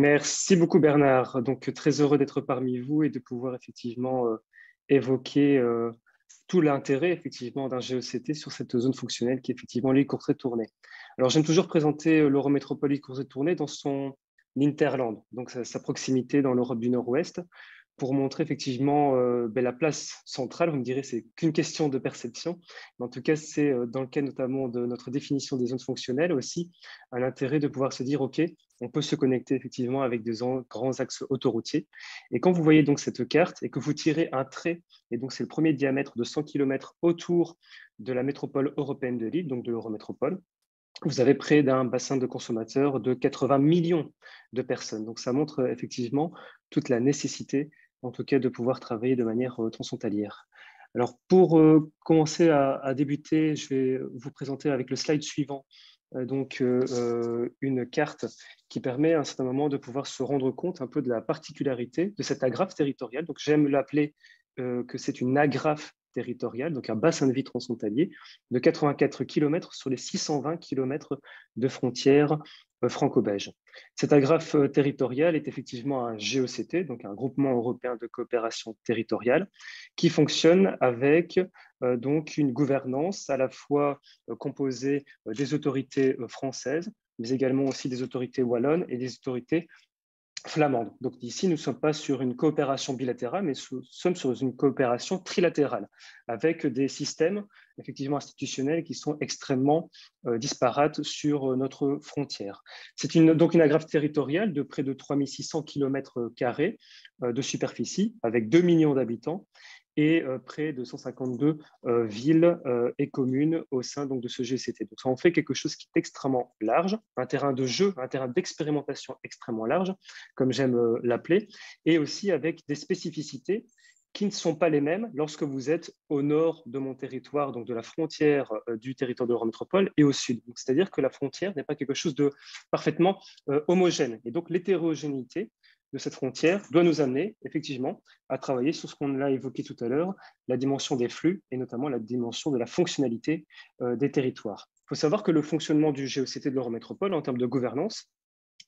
Merci beaucoup Bernard. Donc très heureux d'être parmi vous et de pouvoir effectivement évoquer tout l'intérêt effectivement d'un GECT sur cette zone fonctionnelle qui est effectivement l'île courtrai tournai. Alors j'aime toujours présenter l'Eurométropole île courtrai tournai dans son hinterland, donc sa proximité dans l'Europe du Nord-Ouest, pour montrer effectivement la place centrale. Vous me direz, c'est qu'une question de perception, mais en tout cas, c'est dans le cas notamment de notre définition des zones fonctionnelles aussi, un intérêt de pouvoir se dire, OK, on peut se connecter effectivement avec des grands axes autoroutiers. Et quand vous voyez donc cette carte et que vous tirez un trait, et donc c'est le premier diamètre de 100 km autour de la métropole européenne de Lille, donc de l'Eurométropole, vous avez près d'un bassin de consommateurs de 80 millions de personnes. Donc ça montre effectivement toute la nécessité, en tout cas, de pouvoir travailler de manière transfrontalière. Alors pour commencer à débuter, je vais vous présenter avec le slide suivant une carte qui permet à un certain moment de pouvoir se rendre compte un peu de la particularité de cette agrafe territoriale. Donc j'aime l'appeler que c'est une agrafe territoriale, donc un bassin de vie transfrontalier de 84 km sur les 620 km de frontières franco-belges. Cette agrafe territoriale est effectivement un GECT, donc un groupement européen de coopération territoriale, qui fonctionne avec donc une gouvernance à la fois composée des autorités françaises, mais également aussi des autorités wallonnes et des autorités flamande. Donc ici, nous ne sommes pas sur une coopération bilatérale, mais nous sommes sur une coopération trilatérale, avec des systèmes effectivement institutionnels qui sont extrêmement disparates sur notre frontière. C'est donc une agrafe territoriale de près de 3600 km² de superficie, avec 2 millions d'habitants, et près de 152 villes et communes au sein donc, de ce GCT. Donc ça en fait quelque chose qui est extrêmement large, un terrain de jeu, un terrain d'expérimentation extrêmement large, comme j'aime l'appeler, et aussi avec des spécificités qui ne sont pas les mêmes lorsque vous êtes au nord de mon territoire, donc de la frontière du territoire de l'Eurométropole, et au sud. C'est-à-dire que la frontière n'est pas quelque chose de parfaitement homogène. Et donc l'hétérogénéité de cette frontière doit nous amener effectivement à travailler sur ce qu'on a évoqué tout à l'heure, la dimension des flux et notamment la dimension de la fonctionnalité des territoires. Il faut savoir que le fonctionnement du GECT de l'Eurométropole en termes de gouvernance,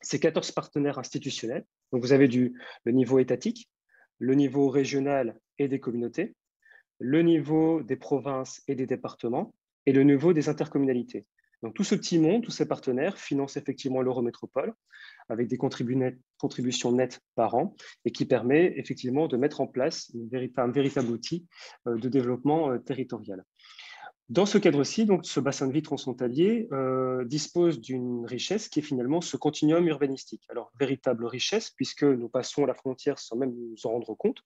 c'est 14 partenaires institutionnels. Donc vous avez le niveau étatique, le niveau régional et des communautés, le niveau des provinces et des départements et le niveau des intercommunalités. Donc tout ce petit monde, tous ces partenaires financent effectivement l'Eurométropole avec des contributions nettes par an et qui permet effectivement de mettre en place un véritable outil de développement territorial. Dans ce cadre-ci, donc, ce bassin de vie transfrontalier dispose d'une richesse qui est finalement ce continuum urbanistique. Alors, véritable richesse, puisque nous passons la frontière sans même nous en rendre compte,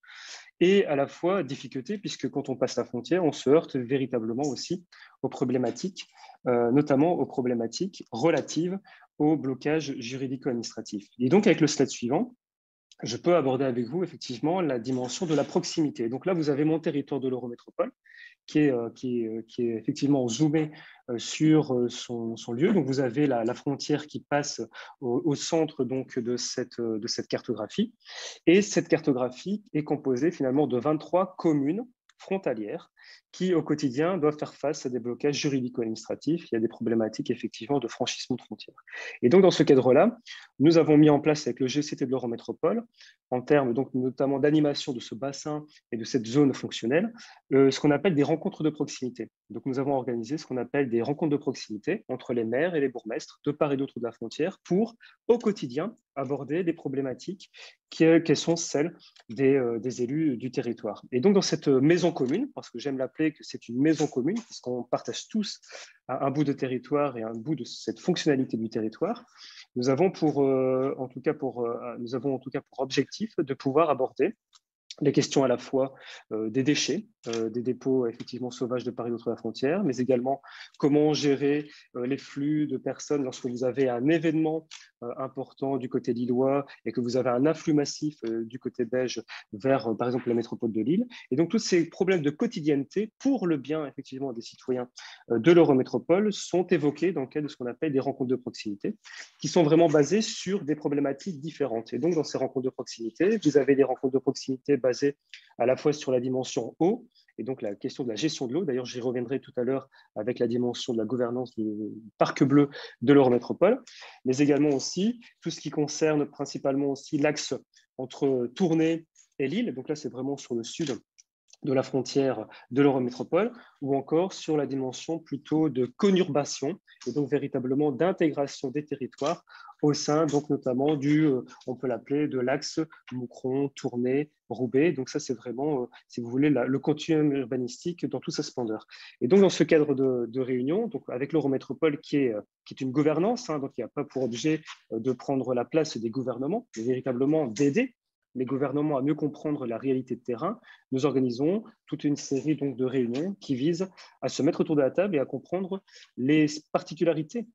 et à la fois difficulté, puisque quand on passe la frontière, on se heurte véritablement aussi aux problématiques, notamment aux problématiques relatives au blocage juridico-administratif. Et donc, avec le slide suivant, je peux aborder avec vous effectivement la dimension de la proximité. Donc là, vous avez mon territoire de l'Eurométropole qui est effectivement zoomé sur son lieu. Donc vous avez la frontière qui passe au centre donc, de cette cartographie. Et cette cartographie est composée finalement de 23 communes frontalières qui, au quotidien, doivent faire face à des blocages juridico-administratifs. Il y a des problématiques, effectivement, de franchissement de frontières. Et donc, dans ce cadre-là, nous avons mis en place avec le GCT de l'Eurométropole, en termes donc, notamment d'animation de ce bassin et de cette zone fonctionnelle, ce qu'on appelle des rencontres de proximité. Donc, nous avons organisé ce qu'on appelle des rencontres de proximité entre les maires et les bourgmestres de part et d'autre de la frontière pour, au quotidien, aborder des problématiques qui sont celles des élus du territoire. Et donc, dans cette maison commune, parce que j'aime l'appeler que c'est une maison commune, puisqu'on partage tous un bout de territoire et un bout de cette fonctionnalité du territoire, nous avons en tout cas pour objectif de pouvoir aborder les questions à la fois des déchets, des dépôts effectivement sauvages de part et d'autre de la frontière, mais également comment gérer les flux de personnes lorsque vous avez un événement important du côté lillois et que vous avez un afflux massif du côté belge vers, par exemple, la métropole de Lille. Et donc, tous ces problèmes de quotidienneté pour le bien, effectivement, des citoyens de l'Eurométropole sont évoqués dans le cadre de ce qu'on appelle des rencontres de proximité, qui sont vraiment basées sur des problématiques différentes. Et donc, dans ces rencontres de proximité, vous avez des rencontres de proximité basées basé à la fois sur la dimension eau, et donc la question de la gestion de l'eau. D'ailleurs, j'y reviendrai tout à l'heure avec la dimension de la gouvernance du parc bleu de l'Eurométropole, mais également aussi tout ce qui concerne principalement aussi l'axe entre Tournai et Lille. Donc là, c'est vraiment sur le sud de la frontière de l'Eurométropole, ou encore sur la dimension plutôt de conurbation, et donc véritablement d'intégration des territoires au sein, donc notamment on peut l'appeler de l'axe Moucron, Tournai, Roubaix. Donc ça, c'est vraiment, si vous voulez, le continuum urbanistique dans toute sa splendeur. Et donc, dans ce cadre de réunion, donc avec l'Eurométropole qui est une gouvernance, donc il n'y a pas pour objet de prendre la place des gouvernements, mais véritablement d'aider les gouvernements à mieux comprendre la réalité de terrain, nous organisons toute une série donc, de réunions qui visent à se mettre autour de la table et à comprendre les particularités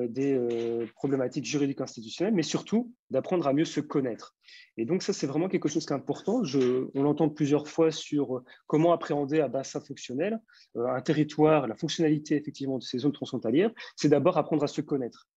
des problématiques juridiques institutionnelles, mais surtout d'apprendre à mieux se connaître. Et donc ça, c'est vraiment quelque chose qui est important. On l'entend plusieurs fois sur comment appréhender à bassin fonctionnel un territoire, la fonctionnalité effectivement de ces zones transfrontalières, c'est d'abord apprendre à se connaître.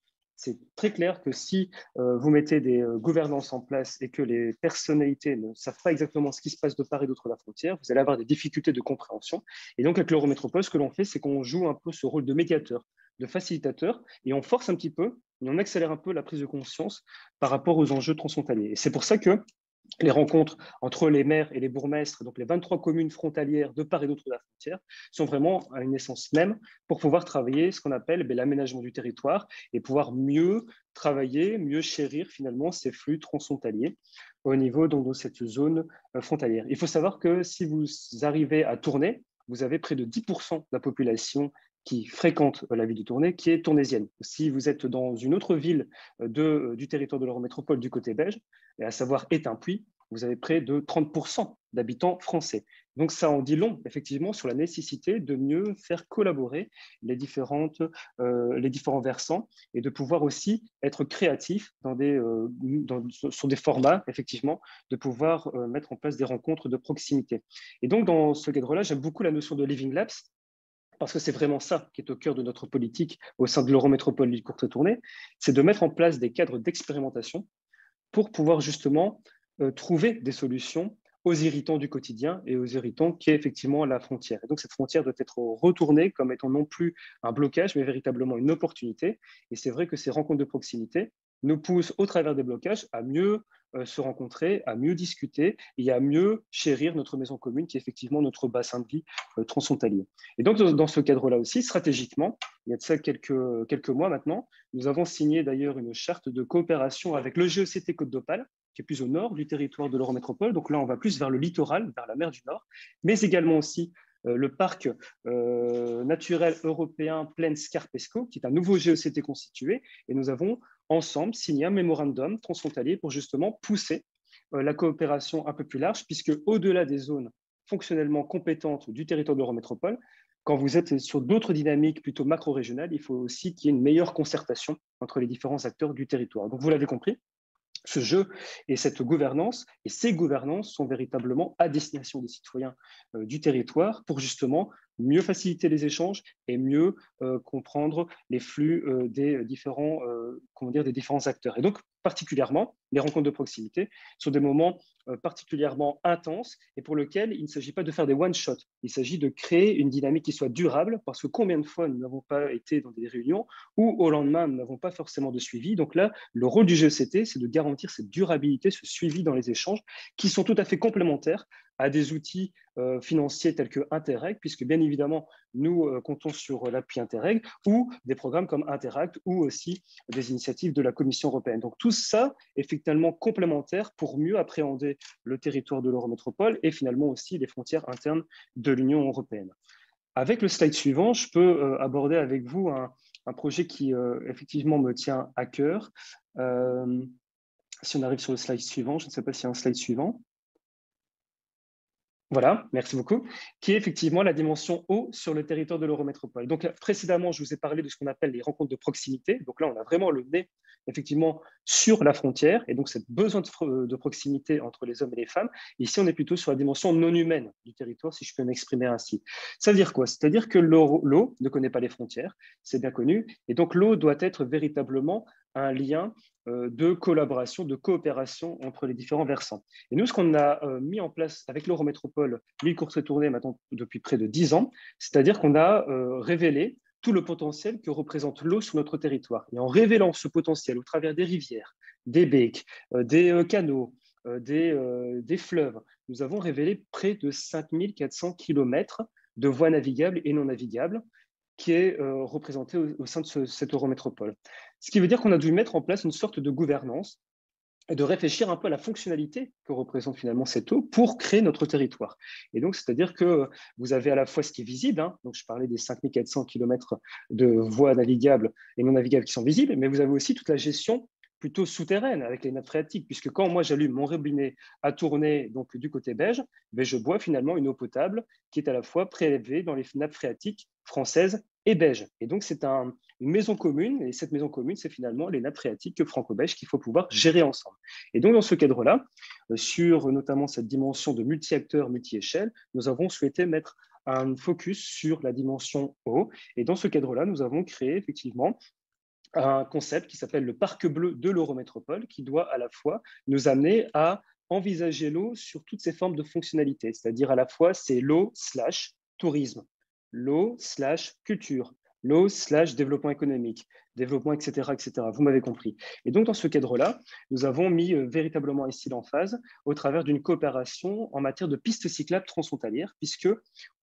C'est très clair que si vous mettez des gouvernances en place et que les personnalités ne savent pas exactement ce qui se passe de part et d'autre de la frontière, vous allez avoir des difficultés de compréhension. Et donc, avec l'Eurométropole, ce que l'on fait, c'est qu'on joue un peu ce rôle de médiateur, de facilitateur, et on force un petit peu, et on accélère un peu la prise de conscience par rapport aux enjeux transfrontaliers. Et c'est pour ça que les rencontres entre les maires et les bourgmestres, donc les 23 communes frontalières de part et d'autre de la frontière, sont vraiment à une essence même pour pouvoir travailler ce qu'on appelle l'aménagement du territoire et pouvoir mieux travailler, mieux chérir finalement ces flux transfrontaliers au niveau donc, de cette zone frontalière. Il faut savoir que si vous arrivez à Tournai, vous avez près de 10% de la population qui fréquente la ville de Tournai, qui est tournaisienne. Si vous êtes dans une autre ville du territoire de l'Eurométropole du côté belge, et à savoir Étain-Puy, vous avez près de 30% d'habitants français. Donc ça en dit long, effectivement, sur la nécessité de mieux faire collaborer les différents versants et de pouvoir aussi être créatif sur des formats, effectivement, de pouvoir mettre en place des rencontres de proximité. Et donc, dans ce cadre-là, j'aime beaucoup la notion de Living Labs, parce que c'est vraiment ça qui est au cœur de notre politique au sein de l'Eurométropole du courte tournée, c'est de mettre en place des cadres d'expérimentation pour pouvoir justement trouver des solutions aux irritants du quotidien et aux irritants qui est effectivement la frontière. Et donc cette frontière doit être retournée comme étant non plus un blocage, mais véritablement une opportunité. Et c'est vrai que ces rencontres de proximité nous poussent, au travers des blocages, à mieux se rencontrer, à mieux discuter et à mieux chérir notre maison commune, qui est effectivement notre bassin de vie transfrontalier. Et donc, dans ce cadre-là aussi, stratégiquement, il y a de ça quelques mois maintenant, nous avons signé d'ailleurs une charte de coopération avec le GECT Côte d'Opale, qui est plus au nord du territoire de l'Eurométropole. Donc là, on va plus vers le littoral, vers la mer du Nord, mais également aussi le parc naturel européen Plaine Scarpesco, qui est un nouveau GECT constitué, et nous avons ensemble signé un mémorandum transfrontalier pour justement pousser la coopération un peu plus large, puisque au-delà des zones fonctionnellement compétentes du territoire de l'Eurométropole, quand vous êtes sur d'autres dynamiques plutôt macro-régionales, il faut aussi qu'il y ait une meilleure concertation entre les différents acteurs du territoire. Donc vous l'avez compris, ce jeu et cette gouvernance et ces gouvernances sont véritablement à destination des citoyens du territoire pour justement mieux faciliter les échanges et mieux comprendre les flux des différents acteurs. Et donc, particulièrement, les rencontres de proximité sont des moments particulièrement intenses et pour lesquels il ne s'agit pas de faire des one-shots. Il s'agit de créer une dynamique qui soit durable parce que combien de fois nous n'avons pas été dans des réunions où au lendemain, nous n'avons pas forcément de suivi. Donc là, le rôle du GECT, c'est de garantir cette durabilité, ce suivi dans les échanges qui sont tout à fait complémentaires à des outils financiers tels que Interreg, puisque bien évidemment, nous comptons sur l'appui Interreg, ou des programmes comme Interact, ou aussi des initiatives de la Commission européenne. Donc tout ça est finalement complémentaire pour mieux appréhender le territoire de l'Eurométropole et finalement aussi les frontières internes de l'Union européenne. Avec le slide suivant, je peux aborder avec vous un projet qui effectivement me tient à cœur. Si on arrive sur le slide suivant, je ne sais pas s'il y a un slide suivant. Voilà, merci beaucoup, qui est effectivement la dimension eau sur le territoire de l'Eurométropole. Donc précédemment, je vous ai parlé de ce qu'on appelle les rencontres de proximité. Donc là, on a vraiment le nez effectivement sur la frontière et donc ce besoin de proximité entre les hommes et les femmes. Ici, on est plutôt sur la dimension non humaine du territoire, si je peux m'exprimer ainsi. Ça veut dire quoi? C'est-à-dire que l'eau ne connaît pas les frontières, c'est bien connu, et donc l'eau doit être véritablement un lien de collaboration, de coopération entre les différents versants. Et nous, ce qu'on a mis en place avec l'Eurométropole, l'île Courtrai-Tournai maintenant depuis près de 10 ans, c'est-à-dire qu'on a révélé tout le potentiel que représente l'eau sur notre territoire. Et en révélant ce potentiel au travers des rivières, des becs, des canaux, des fleuves, nous avons révélé près de 5400 kilomètres de voies navigables et non navigables qui est représenté au sein de cette Eurométropole. Ce qui veut dire qu'on a dû mettre en place une sorte de gouvernance et de réfléchir un peu à la fonctionnalité que représente finalement cette eau pour créer notre territoire. Et donc, c'est-à-dire que vous avez à la fois ce qui est visible, hein, donc je parlais des 5400 kilomètres de voies navigables et non navigables qui sont visibles, mais vous avez aussi toute la gestion plutôt souterraine avec les nappes phréatiques, puisque quand moi j'allume mon robinet à tourner donc du côté belge, ben je bois finalement une eau potable qui est à la fois prélevée dans les nappes phréatiques françaises et belges. Et donc c'est une maison commune, et cette maison commune, c'est finalement les nappes phréatiques franco-belges qu'il faut pouvoir gérer ensemble. Et donc dans ce cadre-là, sur notamment cette dimension de multi-acteurs, multi-échelle, nous avons souhaité mettre un focus sur la dimension eau. Et dans ce cadre-là, nous avons créé effectivement un concept qui s'appelle le parc bleu de l'Eurométropole, qui doit à la fois nous amener à envisager l'eau sur toutes ses formes de fonctionnalité, c'est-à-dire à la fois c'est l'eau slash tourisme, l'eau slash culture, l'eau slash développement économique, développement, etc., etc. Vous m'avez compris. Et donc, dans ce cadre-là, nous avons mis véritablement ici l'emphase au travers d'une coopération en matière de pistes cyclables transfrontalières, puisque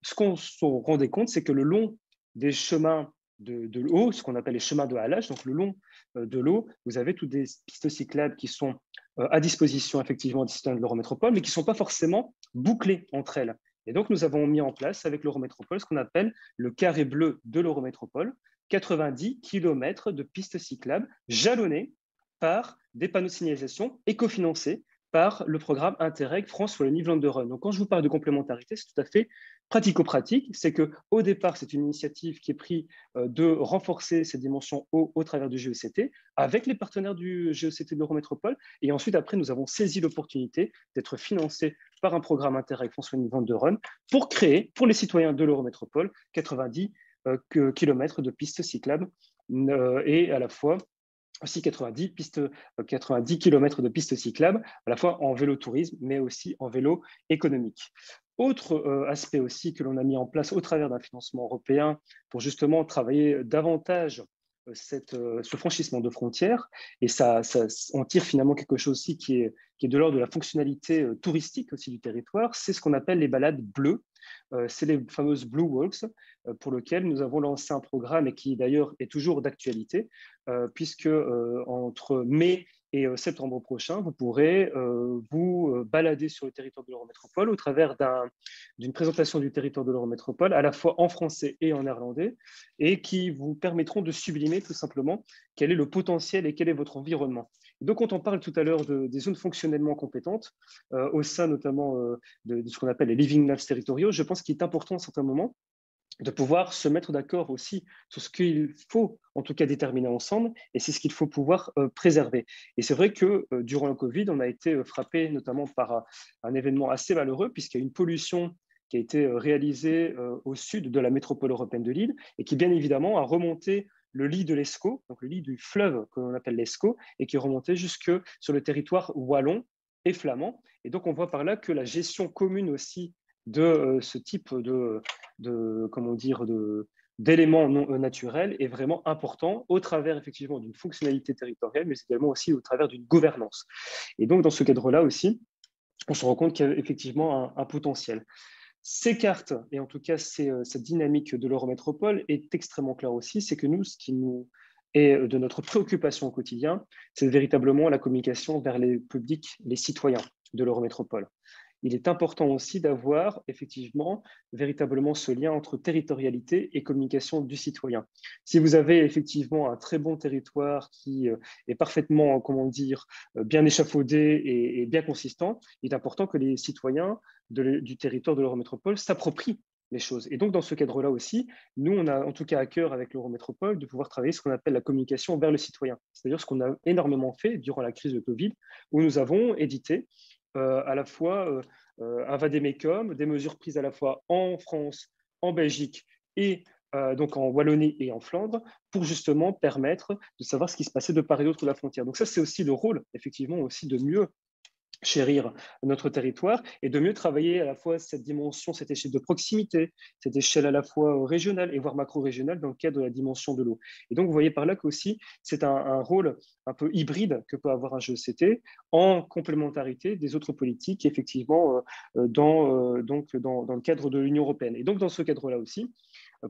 ce qu'on se rendait compte, c'est que le long des chemins de l'eau, ce qu'on appelle les chemins de halage, donc le long de l'eau, vous avez toutes des pistes cyclables qui sont à disposition effectivement des citoyens de l'Eurométropole, mais qui ne sont pas forcément bouclées entre elles. Et donc, nous avons mis en place avec l'Eurométropole ce qu'on appelle le carré bleu de l'Eurométropole, 90 km de pistes cyclables jalonnées par des panneaux de signalisation écofinancés par le programme Interreg France Wallonie-Vlaanderen de Rhône. Donc, quand je vous parle de complémentarité, c'est tout à fait pratico-pratique. C'est qu'au départ, c'est une initiative qui est prise de renforcer ces dimensions au travers du GECT avec les partenaires du GECT de l'Eurométropole. Et ensuite, après, nous avons saisi l'opportunité d'être financés par un programme Interreg France Wallonie-Vlaanderen de Rhône pour créer, pour les citoyens de l'Eurométropole, 90 km de pistes cyclables et à la fois aussi 90 km de pistes cyclables, à la fois en vélo-tourisme, mais aussi en vélo économique. Autre aspect aussi que l'on a mis en place au travers d'un financement européen pour justement travailler davantage ce franchissement de frontières, et on tire finalement quelque chose aussi qui est de l'ordre de la fonctionnalité touristique aussi du territoire, c'est ce qu'on appelle les balades bleues. C'est les fameuses Blue Walks pour lesquelles nous avons lancé un programme et qui d'ailleurs est toujours d'actualité, puisque entre mai et septembre prochain, vous pourrez vous balader sur le territoire de l'Eurométropole au travers d'une présentation du territoire de l'Eurométropole, à la fois en français et en néerlandais, et qui vous permettront de sublimer tout simplement quel est le potentiel et quel est votre environnement. Donc, quand on parle tout à l'heure des zones fonctionnellement compétentes, au sein notamment de ce qu'on appelle les living labs territoriaux, je pense qu'il est important à un certain moment de pouvoir se mettre d'accord aussi sur ce qu'il faut en tout cas déterminer ensemble, et c'est ce qu'il faut pouvoir préserver. Et c'est vrai que durant le Covid, on a été frappé notamment par un événement assez malheureux, puisqu'il y a une pollution qui a été réalisée au sud de la métropole européenne de Lille, et qui bien évidemment a remonté le lit de l'Escaut, donc le lit du fleuve que l'on appelle l'Escaut, et qui est remonté jusque sur le territoire wallon et flamand. Et donc on voit par là que la gestion commune aussi de ce type comment dire, d'éléments non naturels est vraiment important au travers effectivement d'une fonctionnalité territoriale, mais également aussi au travers d'une gouvernance. Et donc dans ce cadre-là aussi, on se rend compte qu'il y a effectivement un potentiel. Ces cartes, et en tout cas cette dynamique de l'Eurométropole est extrêmement claire aussi, c'est que nous, ce qui nous est de notre préoccupation au quotidien, c'est véritablement la communication vers les publics, les citoyens de l'Eurométropole. Il est important aussi d'avoir effectivement véritablement ce lien entre territorialité et communication du citoyen. Si vous avez effectivement un très bon territoire qui est parfaitement, comment dire, bien échafaudé et bien consistant, il est important que les citoyens du territoire de l'Eurométropole s'approprient les choses. Et donc, dans ce cadre-là aussi, nous, on a en tout cas à cœur avec l'Eurométropole de pouvoir travailler ce qu'on appelle la communication vers le citoyen. C'est-à-dire ce qu'on a énormément fait durant la crise de Covid, où nous avons édité à la fois un vademecum, des mesures prises à la fois en France, en Belgique et donc en Wallonie et en Flandre, pour justement permettre de savoir ce qui se passait de part et d'autre de la frontière. Donc ça, c'est aussi le rôle, effectivement, aussi de mieux chérir notre territoire et de mieux travailler à la fois cette dimension, cette échelle de proximité, cette échelle à la fois régionale et voire macro-régionale dans le cadre de la dimension de l'eau. Et donc, vous voyez par là qu'aussi, c'est un rôle un peu hybride que peut avoir un GECT en complémentarité des autres politiques, effectivement, dans le cadre de l'Union européenne. Et donc, dans ce cadre-là aussi,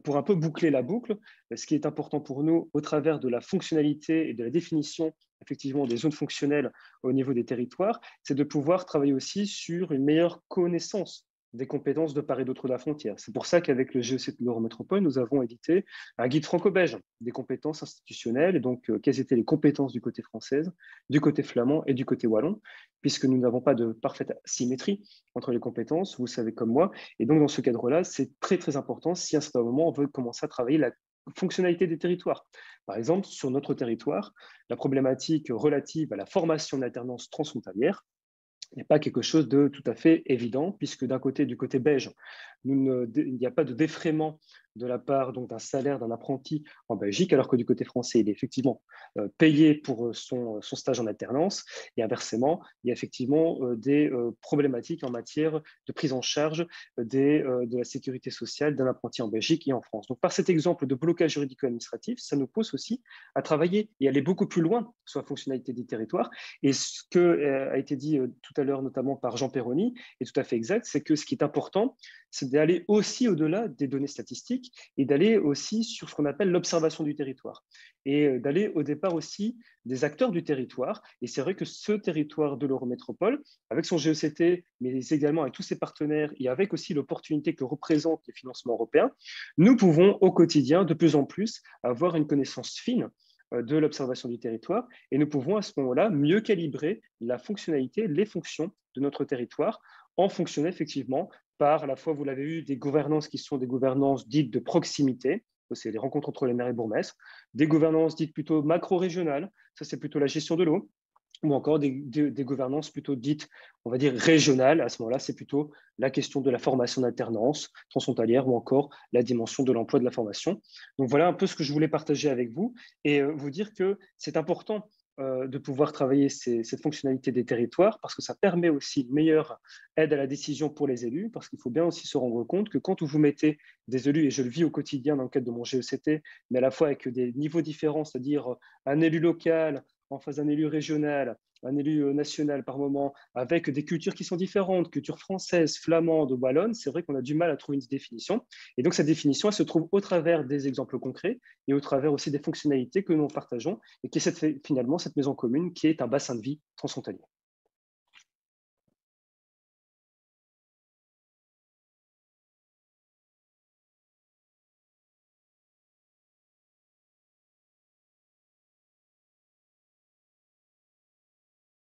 pour un peu boucler la boucle, ce qui est important pour nous au travers de la fonctionnalité et de la définition effectivement des zones fonctionnelles au niveau des territoires, c'est de pouvoir travailler aussi sur une meilleure connaissance des compétences de part et d'autre de la frontière. C'est pour ça qu'avec le GEC de l'Eurométropole, nous avons édité un guide franco-belge des compétences institutionnelles, et donc quelles étaient les compétences du côté français, du côté flamand et du côté wallon, puisque nous n'avons pas de parfaite symétrie entre les compétences, vous le savez comme moi, et donc dans ce cadre-là, c'est très très important si à un certain moment on veut commencer à travailler la fonctionnalité des territoires. Par exemple, sur notre territoire, la problématique relative à la formation d'alternance transfrontalière n'est pas quelque chose de tout à fait évident, puisque d'un côté, du côté belge, il n'y a pas de défraiement de la part d'un salaire d'un apprenti en Belgique, alors que du côté français, il est effectivement payé pour son stage en alternance. Et inversement, il y a effectivement des problématiques en matière de prise en charge de la sécurité sociale d'un apprenti en Belgique et en France. Donc, par cet exemple de blocage juridico-administratif, ça nous pousse aussi à travailler et aller beaucoup plus loin sur la fonctionnalité des territoires. Et ce que a été dit tout à l'heure, notamment par Jean Perroni, est tout à fait exact, c'est que ce qui est important, c'est d'aller aussi au-delà des données statistiques et d'aller aussi sur ce qu'on appelle l'observation du territoire et d'aller au départ aussi des acteurs du territoire. Et c'est vrai que ce territoire de l'Eurométropole, avec son GECT, mais également avec tous ses partenaires et avec aussi l'opportunité que représentent les financements européens, nous pouvons au quotidien de plus en plus avoir une connaissance fine de l'observation du territoire et nous pouvons à ce moment-là mieux calibrer la fonctionnalité, les fonctions de notre territoire en fonctionnant effectivement par à la fois, vous l'avez vu, des gouvernances qui sont des gouvernances dites de proximité, c'est les rencontres entre les maires et bourgmestres, des gouvernances dites plutôt macro-régionales, ça c'est plutôt la gestion de l'eau, ou encore des gouvernances plutôt dites, on va dire, régionales. À ce moment-là, c'est plutôt la question de la formation d'alternance transfrontalière ou encore la dimension de l'emploi de la formation. Donc voilà un peu ce que je voulais partager avec vous et vous dire que c'est important de pouvoir travailler cette fonctionnalité des territoires parce que ça permet aussi une meilleure aide à la décision pour les élus, parce qu'il faut bien aussi se rendre compte que quand vous mettez des élus, et je le vis au quotidien dans le cadre de mon GECT, mais à la fois avec des niveaux différents, c'est-à-dire un élu local en face d'un élu régional, un élu national par moment, avec des cultures qui sont différentes, culture française, flamande, wallonne, c'est vrai qu'on a du mal à trouver une définition. Et donc, cette définition, elle se trouve au travers des exemples concrets et au travers aussi des fonctionnalités que nous partageons et qui est finalement cette maison commune qui est un bassin de vie transfrontalier.